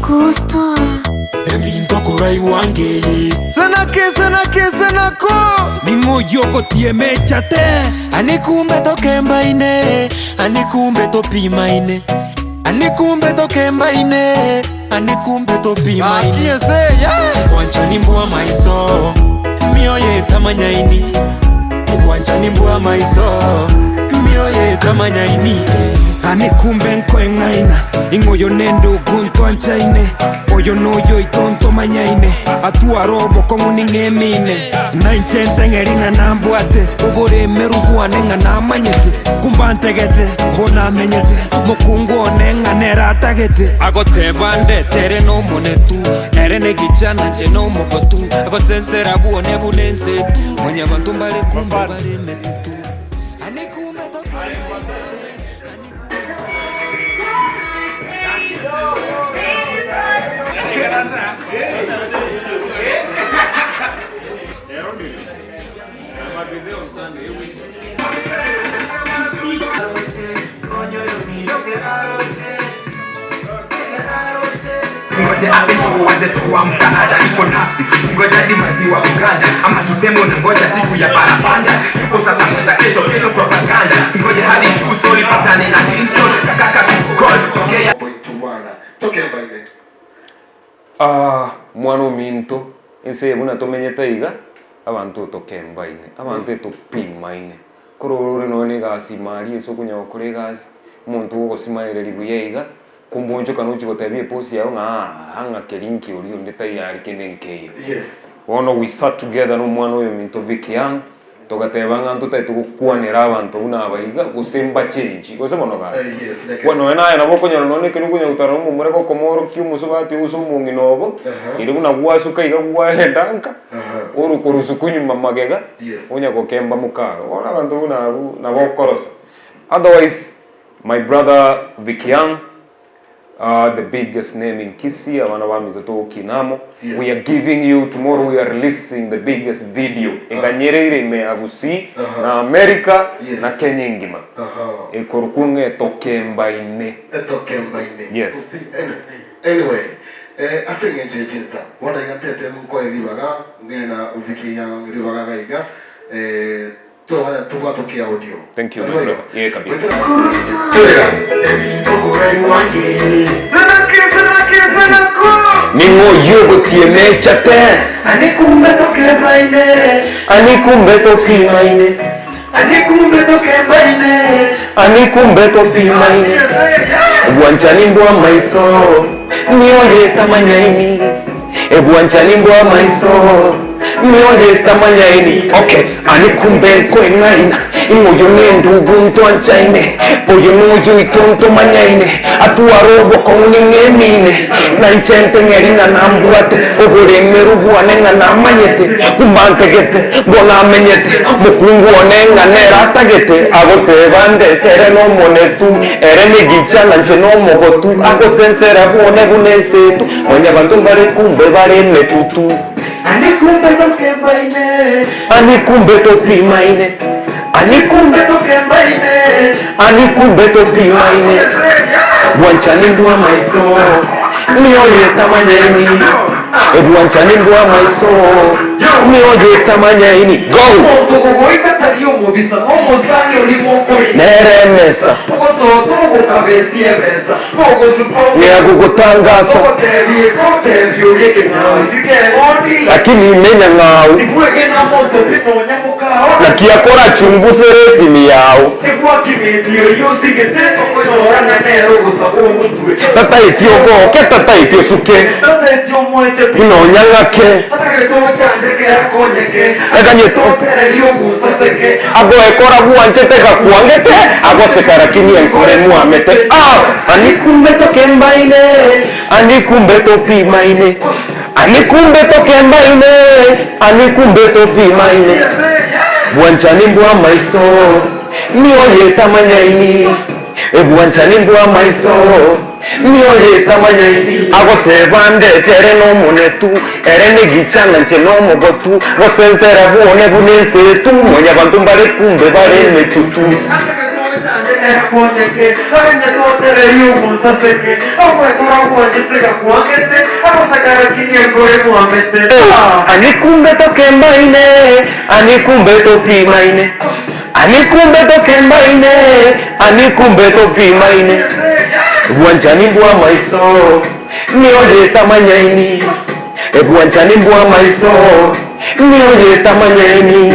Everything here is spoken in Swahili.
gusta. Emlinto kurai wange. Senako Ningo yoko tie mechate. Anikumbe to kemba ine. Anikumbe to pima ine. Anikumbe to kemba ine. Anikumbe to pima ine. Wanchani mbua maiso. Mioye tamanya ini. Wanchani mbua maiso. Mioye tamanya ini. Anikumbe nkwengaina. Ingoyo nendo guntwancha ine. Oyo noyo itonto manyaine. Atua robo kongu ningemine. Nainchente ngerina nambuate. Ubore merugu nenga namanyete. Kumbantegete, bona menyete. Mokungu onenga neratagete. Agote bande tere no monetu. Ere negichana che no mokotu. Ago sensera buone bunense tu. Mwenye bantumbale kumbe bale metutu. Anikumbe toke. Ngoja hapo uanze tuwa msaada iko nafsi. Ngoja hadi maziwa uganda. Ama tuseme unangoja siku ya parapanda. Yuko sasa mwanza kesho propaganda. Ngoja hadi shusoli patane na Tinson. Kaka tukol tokea point bwana. Tokea baile. Mwana minto ense buna tomenyeta iga abantu tokemba ine abantu topima ine korore none gasi mari eso kunya okore gasi muntu go simaire libuye iga kumbonjo kanuchi gotabie posi yao anga kelinki uri ndeta yari kenenke. Yes. Ono we sat together no mwana oyo minto Vikiang togatebanga ntuta tukukwanira abantu una abayiga gusemba change gosemonoga. Yes. Bueno ena nabo kunya none kinu kunya utaro mu mureko komoro kyumusubati usumungi nogo iri una gwasuka iga gwahendanka urukurusu kunyuma magega unya kokemba mukaga ona abantu una nabo korosa. Otherwise my brother Vikiang, the biggest name in Kisii, Kinamo. Yes. We are giving you tomorrow. We are releasing the biggest video. Enganyere me agusi na America na Kenya ngima. Ekorukunge tokemba ine. Tokemba ine. Yes. Anyway, asenye njejinza. Wanda yatete mko elibaga ngena Vikiang elibaga gaiga. Audio. Thank you, my brother. Yeah, kabisa. Ningo yogo tie mechate. Anikumbe to kemba ine. Anikumbe to pima ine. Anikumbe to kemba ine. Anikumbe to pima ine. Bwanchani mbwa maiso. Mioye tamanyaini. Bwanchani mbwa maiso. Mioye tamanyaini. Okay. Anikumbe kwengaina. Ingoyo nendo guntwanchaine. Oyo noyo itonto manyaine. Atua robo kongu ningemine. Nainchente ngerina nambuate. Obore merugu anenga namanyete. Kumbantegete, bona menyete. Mukungu onenga neratagete. Agote bande tere no monetu. Ere negichana nche no mogotu. Ago sensera buone bunense tu. Mwenye bantumbare kumbe bare metutu. Anikumbe to kemba ine. Anikumbe to pima ine. Anikumbe to kemba ine. Anikumbe to pima ine. Bwanchani ndua maiso. Mioye tamanyaini. Bwanchani ndua maiso. Mioye tamanyaini. Go! Neremesa. Niagugutangaza. Lakini imenya ngau. Na kiakora chunguze resimi yao. Tata itioko, ke tata itiosuke. Inonyangake. Eganyeto. Ago ekora buanchete kakuangete. Ago sekarakini enkore muamete. Anikumbe to kemba ine. Anikumbe to pima ine. Anikumbe to kemba ine. Anikumbe to pima ine. Bwanchani mbwa maiso. Mioye tamanyaini. Bwanchani mbwa maiso. Mioye tamanyaini. Agote bande tere no monetu. Ere negichana nche no mogotu. Gosensera buone bunense tu. Mwenye bantumbare kumbe bare metutu. Kuonyeke, hanya totere yumu saseke. Awe kura kuonyeteka kuangete, awe sakara kinye gore muamete. Ani kumbe to kembaine, ani kumbe to pimaine. Ani kumbe to kembaine, ani kumbe to pimaine. Buanchani bua maiso, ni oje tamanyaini. Buanchani bua maiso, ni oje tamanyaini.